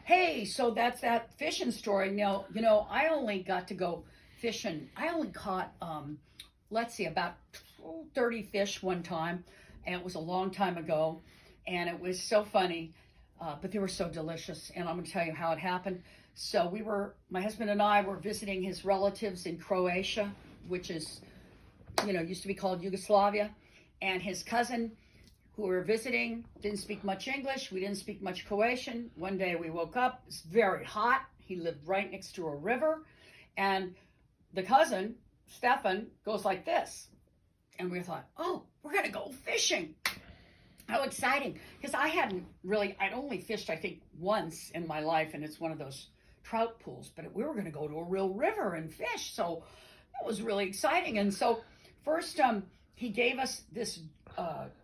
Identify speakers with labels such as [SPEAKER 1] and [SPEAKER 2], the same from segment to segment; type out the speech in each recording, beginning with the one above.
[SPEAKER 1] Hey, so that's that fishing story. Now, I only got to go fishing. I only caught, let's see, about 30 fish one time, and it was a long time ago, and it was so funny, but they were so delicious. And I'm going to tell you how it happened. So my husband and I were visiting his relatives in Croatia, which is, used to be called Yugoslavia, and his cousin who were visiting didn't speak much English. We didn't speak much Croatian. One day we woke up, it's very hot. He lived right next to a river. And the cousin, Stefan, goes like this. And we thought, oh, we're going to go fishing. How exciting. Because I'd only fished, I think, once in my life, and it's one of those trout pools. But we were going to go to a real river and fish. So it was really exciting. And so first, he gave us this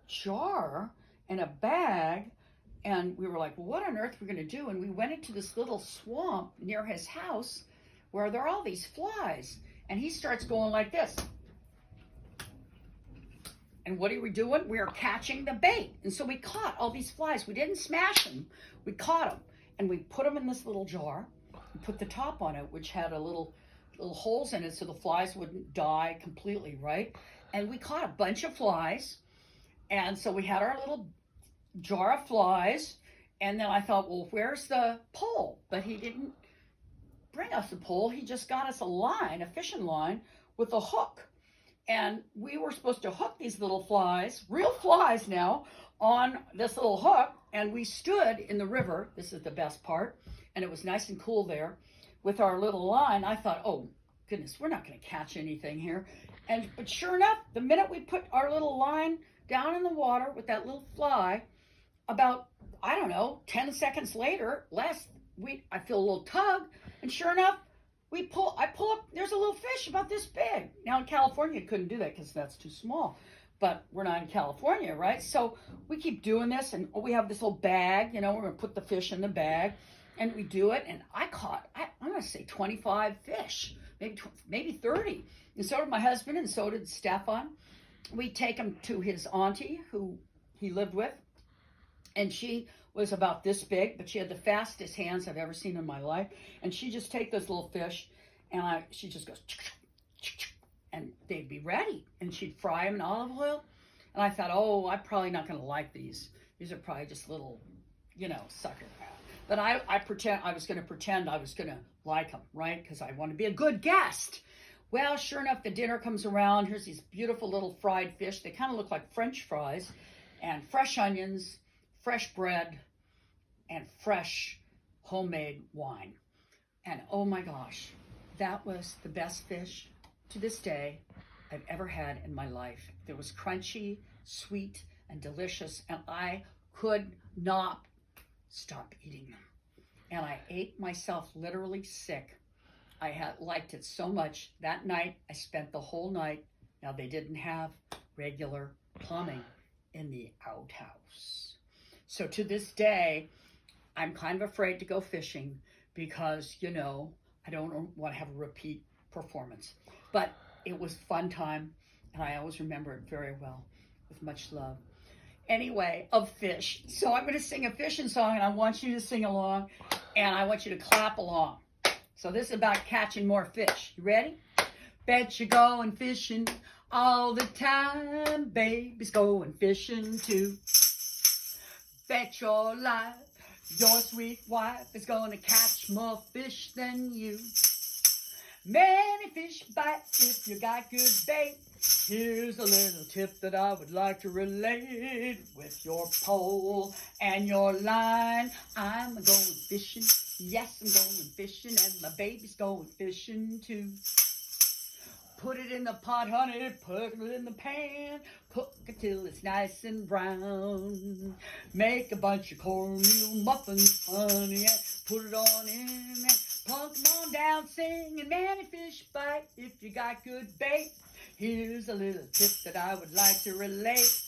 [SPEAKER 1] jar and a bag, and we were like, well, what on earth are we going to do? And we went into this little swamp near his house where there are all these flies, and he starts going like this. And what are we doing? We are catching the bait. And so we caught all these flies. We didn't smash them. We caught them, and we put them in this little jar and put the top on it, which had a little holes in it so the flies wouldn't die completely, right? And we caught a bunch of flies. And so we had our little jar of flies, and then I thought, well, where's the pole? But he didn't bring us a pole. He just got us a fishing line with a hook. And we were supposed to hook these little flies, real flies now, on this little hook. And we stood in the river. This is the best part. And it was nice and cool there with our little line. I thought, oh, goodness, we're not going to catch anything here. But sure enough, the minute we put our little line down in the water with that little fly, about, I don't know, 10 seconds later, I feel a little tug, and sure enough, I pull up, there's a little fish about this big. Now in California, you couldn't do that because that's too small, but we're not in California, right? So we keep doing this, and we have this little bag, we're going to put the fish in the bag, and we do it, and I caught, I'm going to say 25 fish, maybe 30, and so did my husband, and so did Stefan. We take him to his auntie who he lived with, and she was about this big, but she had the fastest hands I've ever seen in my life. And she just take those little fish, and she just goes, and they'd be ready, and she'd fry them in olive oil. And I thought, oh, I'm probably not going to like these. These are probably just little, sucker. But I was going to pretend I was going to like them, right? Because I want to be a good guest. Well, sure enough, the dinner comes around. Here's these beautiful little fried fish. They kind of look like French fries, and fresh onions, fresh bread, and fresh homemade wine. And oh my gosh, that was the best fish to this day I've ever had in my life. It was crunchy, sweet, and delicious, and I could not stop eating them. And I ate myself literally sick. I had liked it so much. That night, I spent the whole night. Now, they didn't have regular plumbing in the outhouse. So to this day, I'm kind of afraid to go fishing because, I don't want to have a repeat performance. But it was fun time, and I always remember it very well with much love. Anyway, of fish. So I'm going to sing a fishing song, and I want you to sing along, and I want you to clap along. So this is about catching more fish. You ready? Bet you're going fishing all the time. Baby's going fishing too. Bet your life your sweet wife is gonna catch more fish than you. Many fish bite if you got good bait. Here's a little tip that I would like to relate. With your pole and your line, I'm going fishing. Yes, I'm going fishing, and my baby's going fishing too. Put it in the pot, honey, put it in the pan. Cook it till it's nice and brown. Make a bunch of cornmeal muffins, honey, and put it on in there. Plunk 'em on down, singing, many fish bite if you got good bait. Here's a little tip that I would like to relate.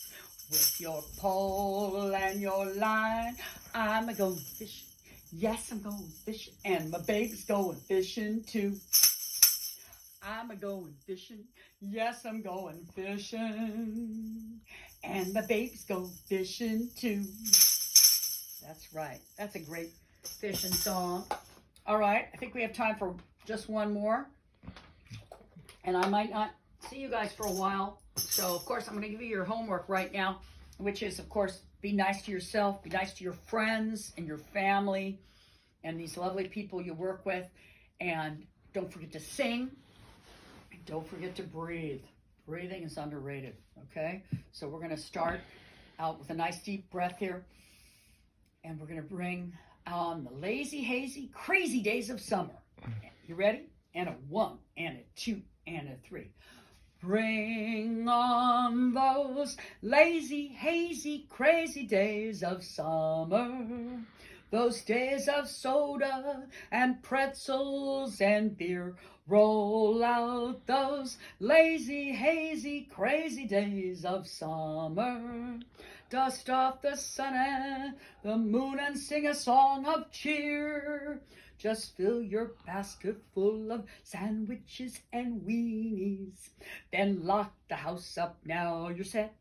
[SPEAKER 1] With your pole and your line, I'm going fishing. Yes, I'm going fishing, and my baby's going fishing too. I'm going fishing. Yes, I'm going fishing, and my baby's going fishing too. That's right. That's a great fishing song. All right, I think we have time for just one more. And I might not see you guys for a while. So, of course, I'm going to give you your homework right now, which is, of course, be nice to yourself, be nice to your friends and your family and these lovely people you work with. And don't forget to sing. And don't forget to breathe. Breathing is underrated, okay? So we're going to start out with a nice deep breath here. And we're going to bring on the lazy, hazy, crazy days of summer. You ready? And a 1, and a 2, and a 3. Bring on those lazy, hazy, crazy days of summer. Those days of soda and pretzels and beer. Roll out those lazy, hazy, crazy days of summer. Dust off the sun and the moon and sing a song of cheer. Just fill your basket full of sandwiches and weenies. Then lock the house up, now you're set.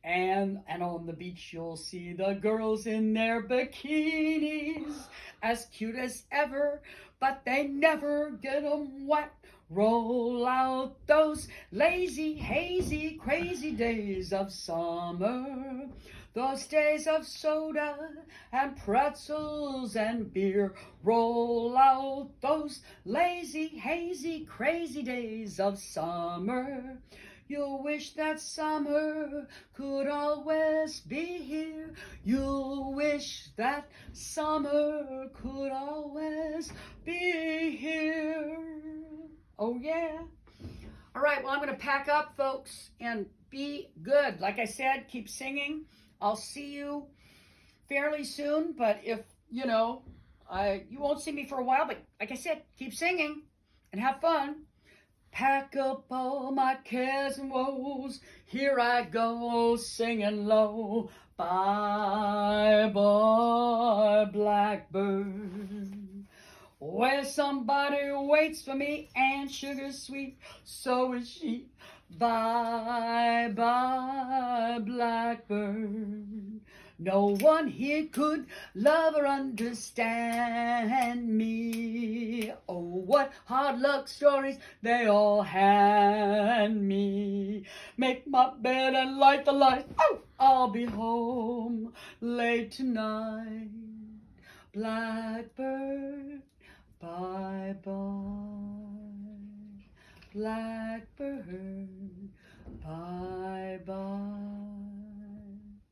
[SPEAKER 1] And on the beach you'll see the girls in their bikinis. As cute as ever, but they never get 'em wet. Roll out those lazy, hazy, crazy days of summer. Those days of soda and pretzels and beer. Roll out those lazy, hazy, crazy days of summer. You'll wish that summer could always be here. You'll wish that summer could always be here. Oh, yeah. All right, well, I'm going to pack up, folks, and be good. Like I said, keep singing. I'll see you fairly soon, but if, you won't see me for a while, but like I said, keep singing and have fun. Pack up all my cares and woes. Here I go, singing low. Bye, bye, blackbird. Where somebody waits for me, and sugar sweet, so is she. Bye, bye, blackbird. No one here could love or understand me. Oh, what hard luck stories they all hand me. Make my bed and light the light. Oh, I'll be home late tonight. Blackbird, bye-bye. Blackbird, bye-bye.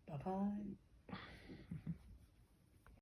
[SPEAKER 1] Bye-bye.